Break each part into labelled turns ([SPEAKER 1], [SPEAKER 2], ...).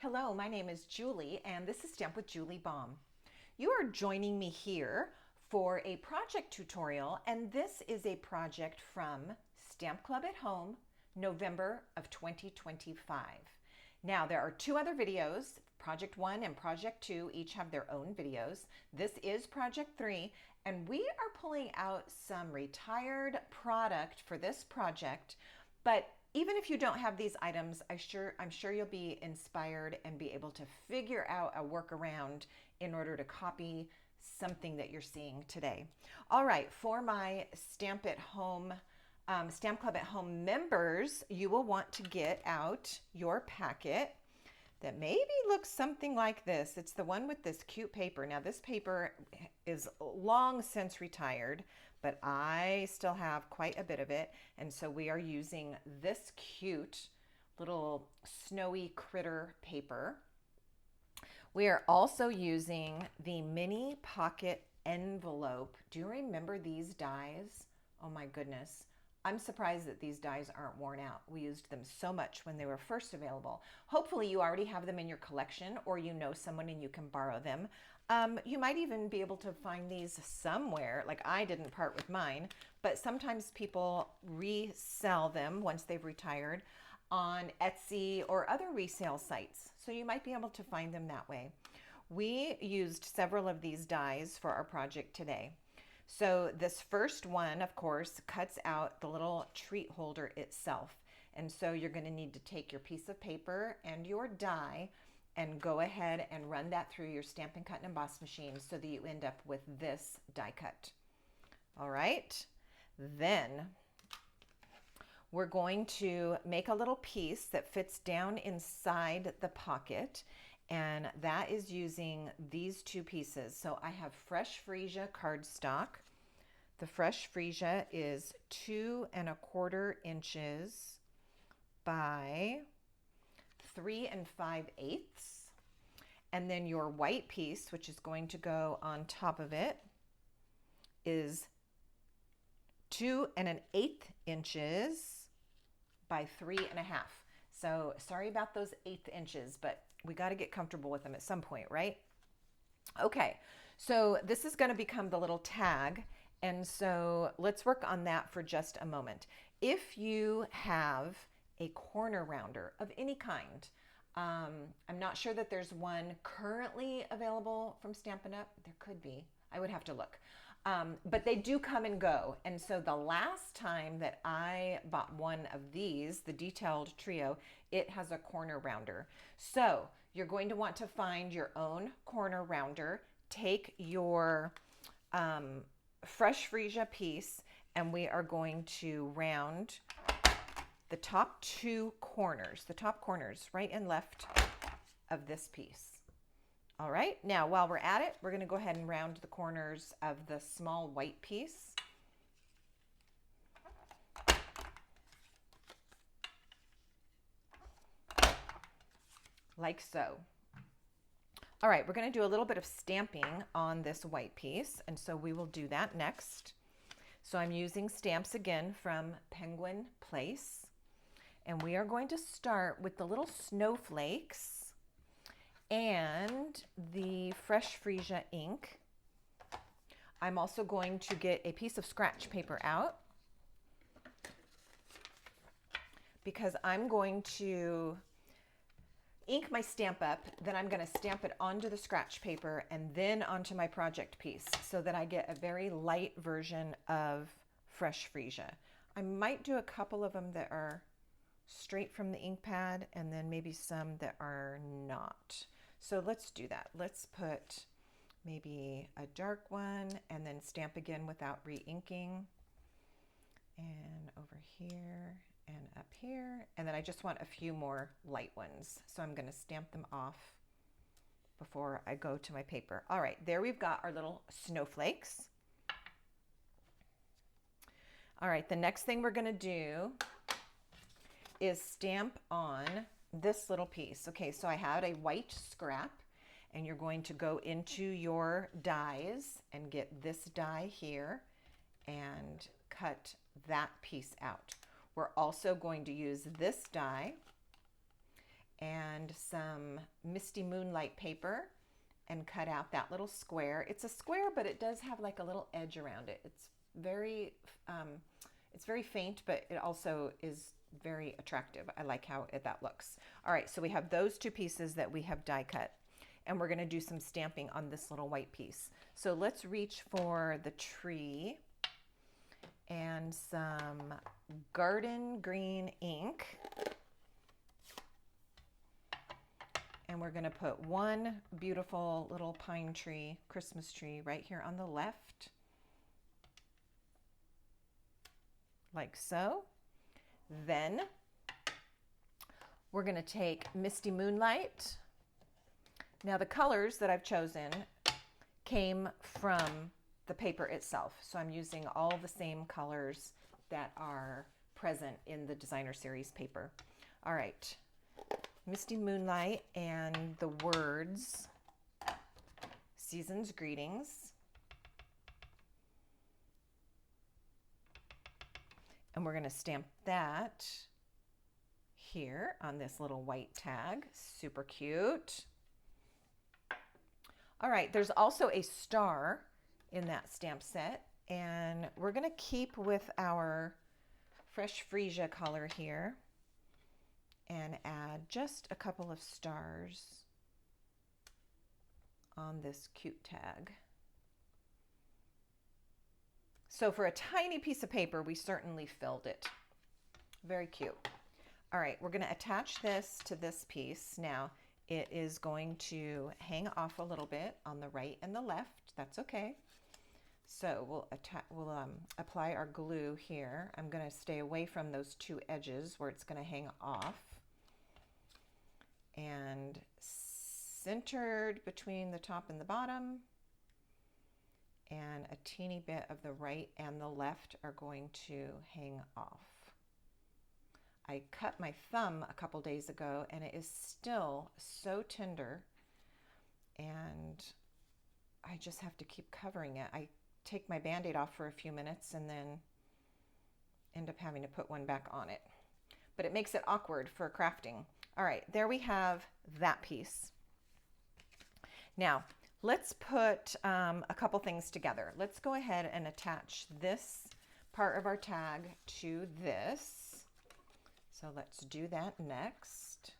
[SPEAKER 1] Hello, my name is Julie and this is Stamp with Julie Baum. You are joining me here for a project tutorial, and this is a project from Stamp Club at Home, November of 2025. Now there are two other videos, Project 1 and Project 2 each have their own videos. This is Project 3 and we are pulling out some retired product for this project, but even if you don't have these items, I'm sure you'll be inspired and be able to figure out a workaround in order to copy something that you're seeing today. All right, for my Stamp Club at Home members, you will want to get out your packet that maybe looks something like this. It's the one with this cute paper. Now this paper is long since retired, but I still have quite a bit of it. And so we are using this cute little snowy critter paper. We are also using the mini pocket envelope. Do you remember these dies? Oh my goodness. I'm surprised that these dies aren't worn out. We used them so much when they were first available. Hopefully you already have them in your collection, or you know someone and you can borrow them. You might even be able to find these somewhere. Like I didn't part with mine, but sometimes people resell them once they've retired on Etsy or other resale sites. So you might be able to find them that way. We used several of these dies for our project today. So this first one, of course, cuts out the little treat holder itself. And so you're going to need to take your piece of paper and your die and go ahead and run that through your Stampin' Cut and Emboss machine so that you end up with this die cut. All right. Then we're going to make a little piece that fits down inside the pocket, and that is using these two pieces. So I have Fresh Freesia cardstock. The Fresh Freesia is 2 1/4 inches by 3 5/8. And then your white piece, which is going to go on top of it, is 2 1/8 inches by 3 1/2. So sorry about those 1/8 inches, but we got to get comfortable with them at some point, right? Okay, so this is going to become the little tag. And so let's work on that for just a moment. If you have a corner rounder of any kind, I'm not sure that there's one currently available from Stampin' Up. There could be. I would have to look. But they do come and go. And so the last time that I bought one of these, the detailed trio, it has a corner rounder. So you're going to want to find your own corner rounder. Take your Fresh Freesia piece, and we are going to round the top corners right and left of this piece. All right, now while we're at it, we're going to go ahead and round the corners of the small white piece. Like so. All right, we're going to do a little bit of stamping on this white piece, and so we will do that next. So I'm using stamps again from Penguin Place, and we are going to start with the little snowflakes and the Fresh Freesia ink. I'm also going to get a piece of scratch paper out because I'm going to ink my Stamp Up, then I'm going to stamp it onto the scratch paper and then onto my project piece so that I get a very light version of Fresh Freesia. I might do a couple of them that are straight from the ink pad and then maybe some that are not. So let's do that. Let's put maybe a dark one and then stamp again without re-inking. And over here and up here, and then I just want a few more light ones. So I'm going to stamp them off before I go to my paper. All right, there we've got our little snowflakes. All right, the next thing we're going to do is stamp on this little piece. Okay, so I had a white scrap, and you're going to go into your dies and get this die here and cut that piece out. We're also going to use this die and some Misty Moonlight paper and cut out that little square. It's a square, but it does have like a little edge around it. It's very faint, but it also is very attractive. I like how that looks. All right, so we have those two pieces that we have die cut, and we're gonna do some stamping on this little white piece. So let's reach for the tree and some garden green ink. And we're gonna put one beautiful little pine tree, Christmas tree, right here on the left, like so. Then we're gonna take Misty Moonlight. Now the colors that I've chosen came from the paper itself. So I'm using all the same colors that are present in the designer series paper. All right, Misty Moonlight and the words, Season's Greetings. And we're gonna stamp that here on this little white tag. Super cute. All right, there's also a star in that stamp set, and we're gonna keep with our Fresh Freesia color here and add just a couple of stars on this cute tag. So for a tiny piece of paper, we certainly filled it. Very cute. All right, we're gonna attach this to this piece. Now, it is going to hang off a little bit on the right and the left. That's okay. So we'll apply our glue here. I'm gonna stay away from those two edges where it's gonna hang off. And centered between the top and the bottom, and a teeny bit of the right and the left are going to hang off. I cut my thumb a couple days ago and it is still so tender, and I just have to keep covering it. I take my Band-Aid off for a few minutes and then end up having to put one back on it. But it makes it awkward for crafting. All right, there we have that piece. Now, let's put a couple things together. Let's go ahead and attach this part of our tag to this. So let's do that next.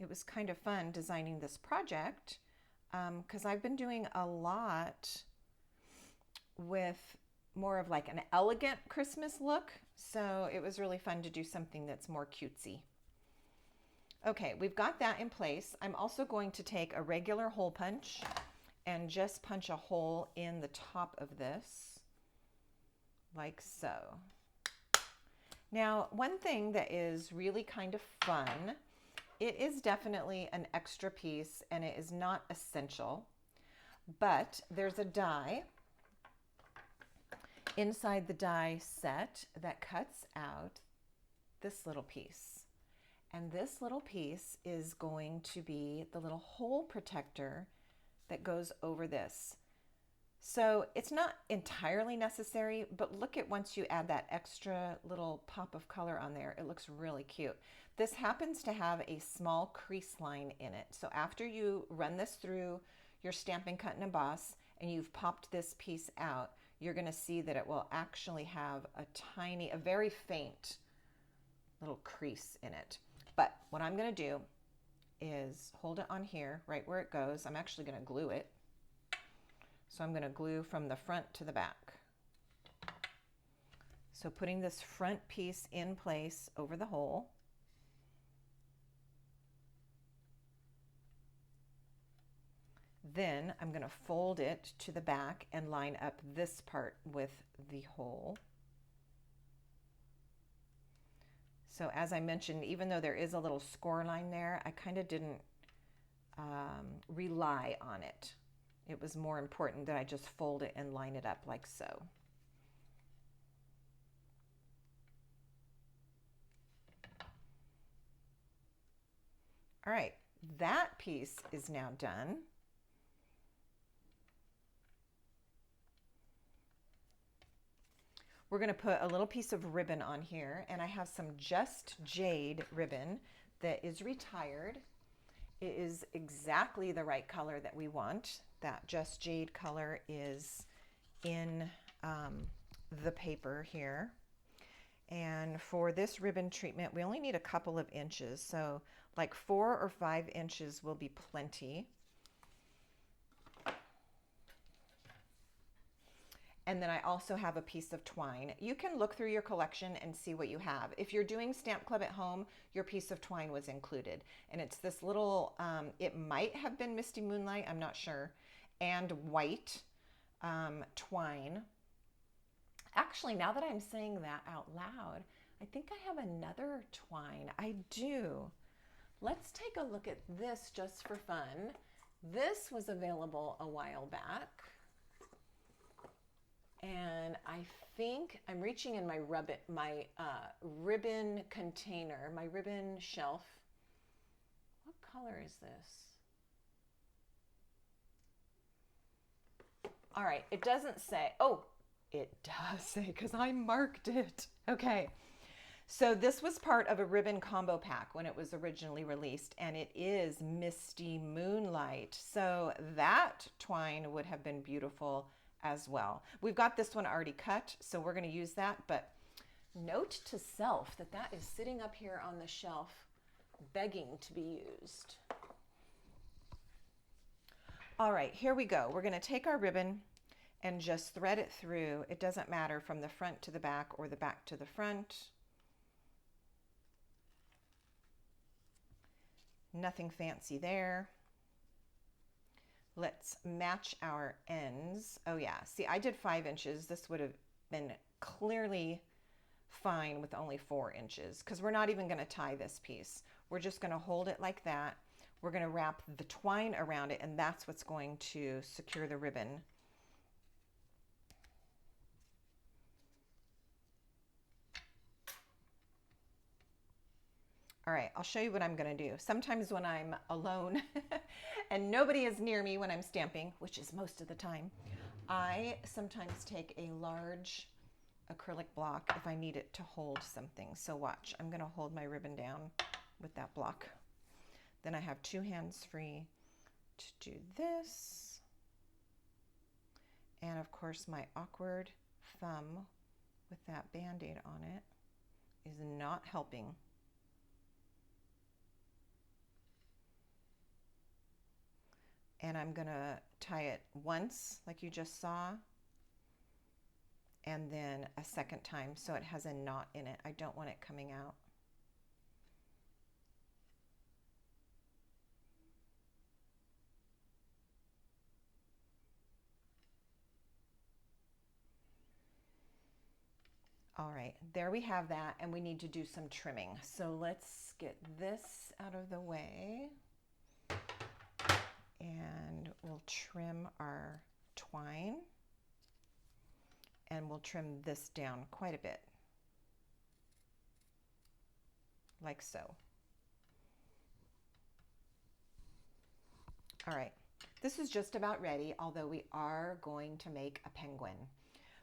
[SPEAKER 1] It was kind of fun designing this project because I've been doing a lot with more of like an elegant Christmas look. So it was really fun to do something that's more cutesy. Okay, we've got that in place. I'm also going to take a regular hole punch and just punch a hole in the top of this, like so. Now, one thing that is really kind of fun, it is definitely an extra piece and it is not essential, but there's a die inside the die set that cuts out this little piece. And this little piece is going to be the little hole protector that goes over this. So it's not entirely necessary, but look at once you add that extra little pop of color on there, it looks really cute. This happens to have a small crease line in it. So after you run this through your Stampin' Cut and Emboss and you've popped this piece out, you're gonna see that it will actually have a very faint little crease in it. But what I'm gonna do is hold it on here, right where it goes. I'm actually gonna glue it. So I'm gonna glue from the front to the back. So putting this front piece in place over the hole. Then I'm gonna fold it to the back and line up this part with the hole. So as I mentioned, even though there is a little score line there, I kind of didn't rely on it. It was more important that I just fold it and line it up like so. All right, that piece is now done. we're going to put a little piece of ribbon on here, and I have some Just Jade ribbon that is retired. It is exactly the right color that we want. That Just Jade color is in the paper here. And for this ribbon treatment, we only need a couple of inches. So like 4 or 5 inches will be plenty. And then I also have a piece of twine. You can look through your collection and see what you have. If you're doing Stamp Club at home, your piece of twine was included. And it's this little, it might have been Misty Moonlight, I'm not sure, and white twine. Actually, now that I'm saying that out loud, I think I have another twine. I do. Let's take a look at this just for fun. This was available a while back. And I think I'm reaching in my ribbon container, my ribbon shelf. What color is this? All right, it doesn't say. Oh, it does say because I marked it. Okay, so this was part of a ribbon combo pack when it was originally released, and it is Misty Moonlight. So that twine would have been beautiful as well. We've got this one already cut, so we're going to use that, but note to self that that is sitting up here on the shelf begging to be used. All right, here we go. We're going to take our ribbon and just thread it through. It doesn't matter from the front to the back or the back to the front. Nothing fancy there. Let's match our ends. Oh yeah, see, I did 5 inches. This would have been clearly fine with only 4 inches because we're not even going to tie this piece. We're just going to hold it like that. We're going to wrap the twine around it, and that's what's going to secure the ribbon. All right, I'll show you what I'm going to do. Sometimes when I'm alone and nobody is near me when I'm stamping, which is most of the time, I sometimes take a large acrylic block if I need it to hold something. So watch, I'm going to hold my ribbon down with that block. Then I have 2 hands free to do this. And of course, my awkward thumb with that Band-Aid on it is not helping. And I'm going to tie it once, like you just saw, and then a second time so it has a knot in it. I don't want it coming out. All right, there we have that, and we need to do some trimming. So let's get this out of the way. And we'll trim our twine, and we'll trim this down quite a bit, like so. All right, this is just about ready, although we are going to make a penguin.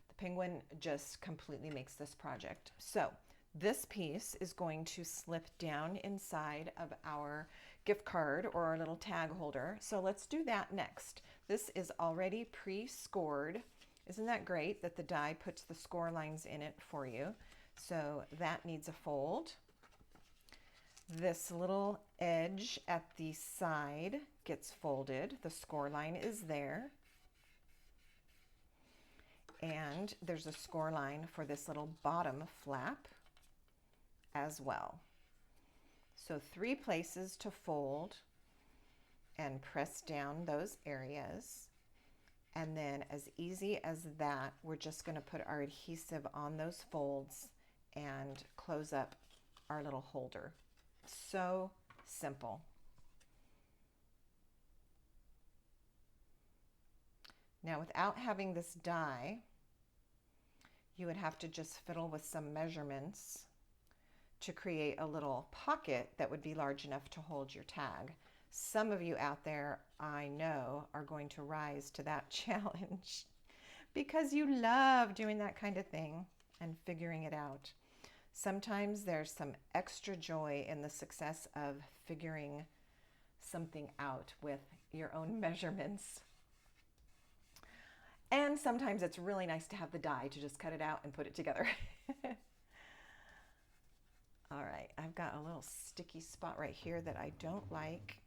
[SPEAKER 1] The penguin just completely makes this project. So this piece is going to slip down inside of our gift card or our little tag holder. So let's do that next. This is already pre-scored. Isn't that great that the die puts the score lines in it for you? So that needs a fold. This little edge at the side gets folded. The score line is there. And there's a score line for this little bottom flap as well. So 3 places to fold and press down those areas. And then as easy as that, we're just going to put our adhesive on those folds and close up our little holder. So simple. Now, without having this die, you would have to just fiddle with some measurements to create a little pocket that would be large enough to hold your tag. Some of you out there, I know, are going to rise to that challenge because you love doing that kind of thing. and figuring it out. Sometimes there's some extra joy in the success of figuring something out with your own measurements. And sometimes it's really nice to have the die to just cut it out and put it together. All right, I've got a little sticky spot right here that I don't like.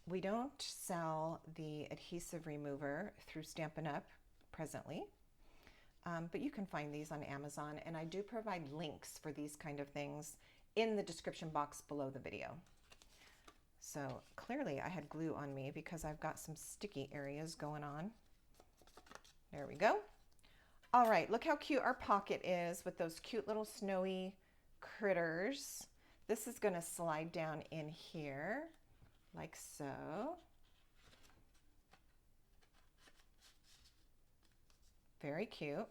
[SPEAKER 1] We don't sell the adhesive remover through Stampin' Up presently, but you can find these on Amazon, and I do provide links for these kind of things in the description box below the video. So clearly I had glue on me because I've got some sticky areas going on. There we go. All right, look how cute our pocket is with those cute little snowy critters. This is going to slide down in here like so. Very cute.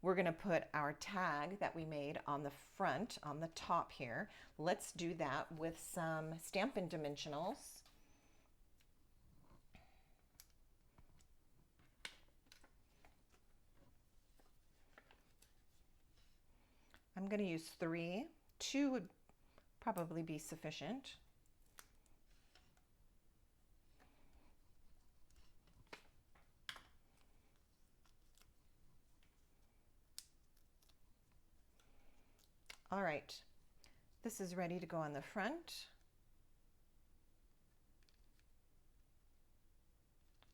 [SPEAKER 1] We're going to put our tag that we made on the front, on the top here. Let's do that with some Stampin' Dimensionals. I'm going to use 3. 2 would probably be sufficient. All right, this is ready to go on the front.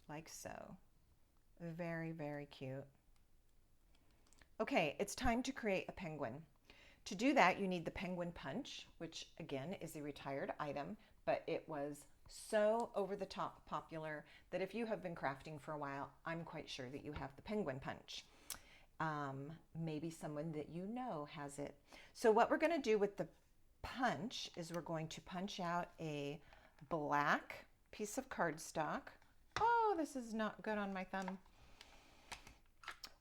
[SPEAKER 1] Like so. Very, very cute. Okay, it's time to create a penguin. To do that, you need the penguin punch, which again is a retired item, but it was so over the top popular that if you have been crafting for a while, I'm quite sure that you have the penguin punch. Maybe someone that you know has it. So what we're going to do with the punch is we're going to punch out a black piece of cardstock. Oh, this is not good on my thumb.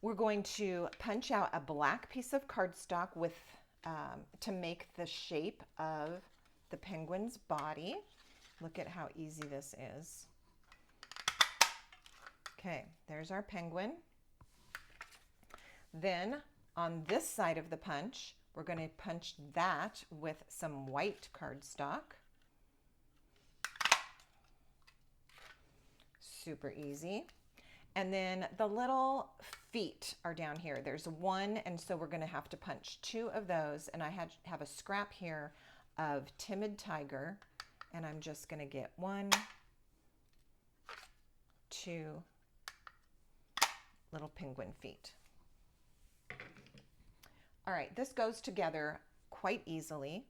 [SPEAKER 1] We're going to punch out a black piece of cardstock with to make the shape of the penguin's body. Look at how easy this is. Okay, there's our penguin. Then on this side of the punch, we're going to punch that with some white cardstock. Super easy. And then the little feet are down here. There's 1, and so we're going to have to punch 2 of those. And I have a scrap here of Timid Tiger, and I'm just going to get 1, 2 little penguin feet. All right, this goes together quite easily.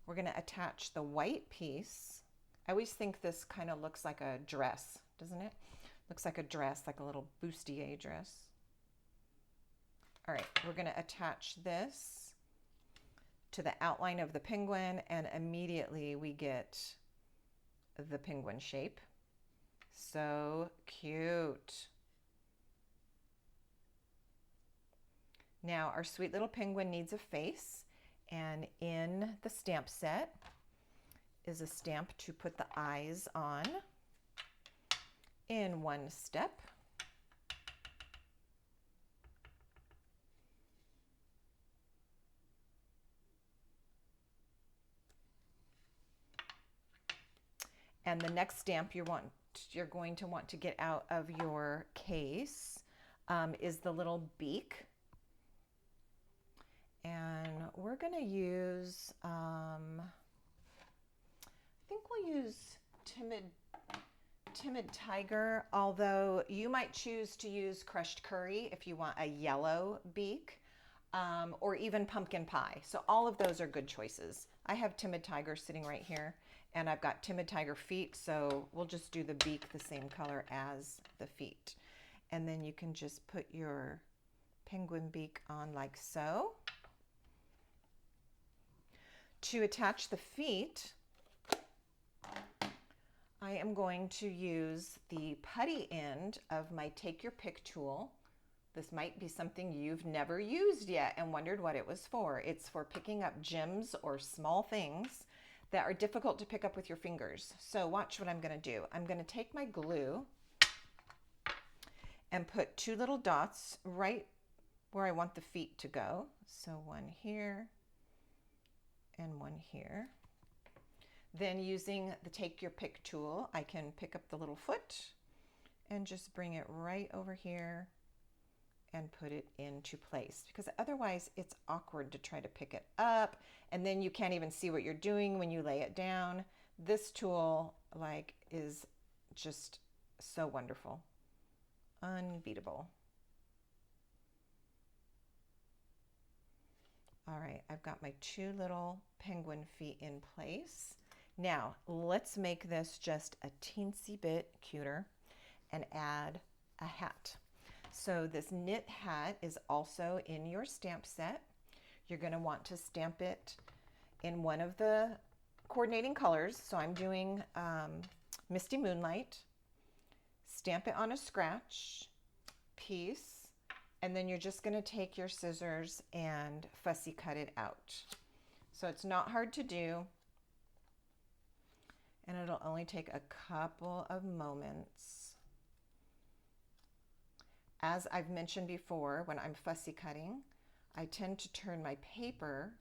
[SPEAKER 1] We're going to attach the white piece. I always think this kind of looks like a dress, doesn't it? Looks like a dress, like a little bustier dress. All right, we're going to attach this to the outline of the penguin, and immediately we get the penguin shape. So cute. Now our sweet little penguin needs a face, and in the stamp set is a stamp to put the eyes on in one step. And the next stamp you're going to want to get out of your case is the little beak. And we're going to use, I think we'll use Timid Tiger, although you might choose to use crushed curry if you want a yellow beak, or even pumpkin pie. So all of those are good choices. I have Timid Tiger sitting right here, and I've got Timid Tiger feet, so we'll just do the beak the same color as the feet. And then you can just put your penguin beak on like so. To attach the feet, I am going to use the putty end of my Take Your Pick tool. This might be something you've never used yet and wondered what it was for. It's for picking up gems or small things that are difficult to pick up with your fingers. So watch what I'm going to do. I'm going to take my glue, and put 2 little dots right where I want the feet to go. So one here and one here. Then using the Take Your Pick tool, I can pick up the little foot and just bring it right over here and put it into place, because otherwise it's awkward to try to pick it up and then you can't even see what you're doing when you lay it down. This tool is just so wonderful, unbeatable. All right, I've got my 2 little penguin feet in place. Now let's make this just a teensy bit cuter and add a hat. So this knit hat is also in your stamp set. You're going to want to stamp it in one of the coordinating colors. So I'm doing Misty Moonlight. Stamp it on a scratch piece, and then you're just going to take your scissors and fussy cut it out. So it's not hard to do, and it'll only take a couple of moments. As I've mentioned before, when I'm fussy cutting, I tend to turn my paper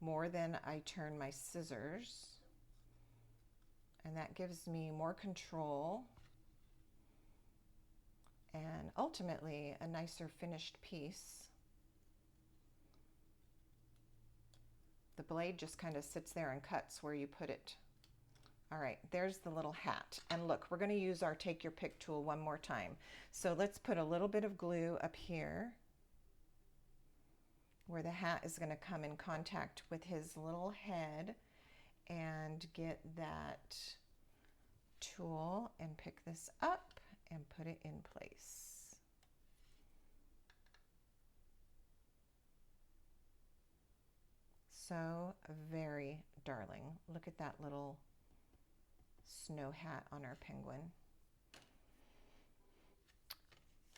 [SPEAKER 1] more than I turn my scissors, and that gives me more control and ultimately a nicer finished piece. The blade just kind of sits there and cuts where you put it. All right, there's the little hat. And look, we're going to use our Take Your Pick tool one more time. So let's put a little bit of glue up here where the hat is going to come in contact with his little head, and get that tool and pick this up and put it in place. So very darling. Look at that little snow hat on our penguin.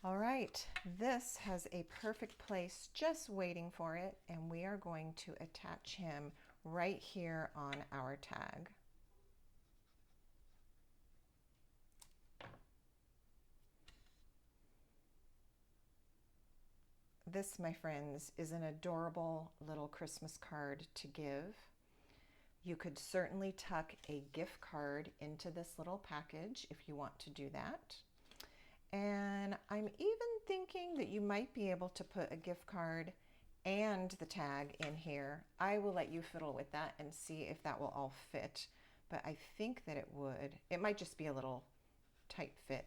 [SPEAKER 1] All right, this has a perfect place just waiting for it, and we are going to attach him right here on our tag. This, my friends, is an adorable little Christmas card to give. You could certainly tuck a gift card into this little package if you want to do that. And I'm even thinking that you might be able to put a gift card and the tag in here. I will let you fiddle with that and see if that will all fit, but I think that it would. It might just be a little tight fit.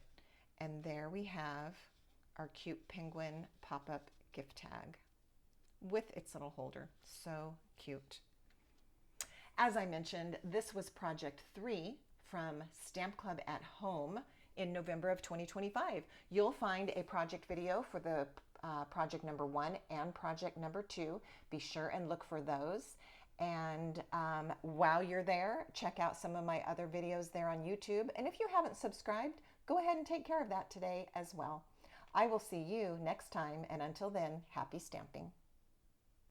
[SPEAKER 1] And there we have our cute penguin pop-up gift tag with its little holder. So cute. As I mentioned, this was project 3 from Stamp Club at Home in November of 2025. You'll find a project video for the project number 1 and project number 2. Be sure and look for those. And while you're there, check out some of my other videos there on YouTube. And if you haven't subscribed, go ahead and take care of that today as well. I will see you next time, and until then, happy stamping.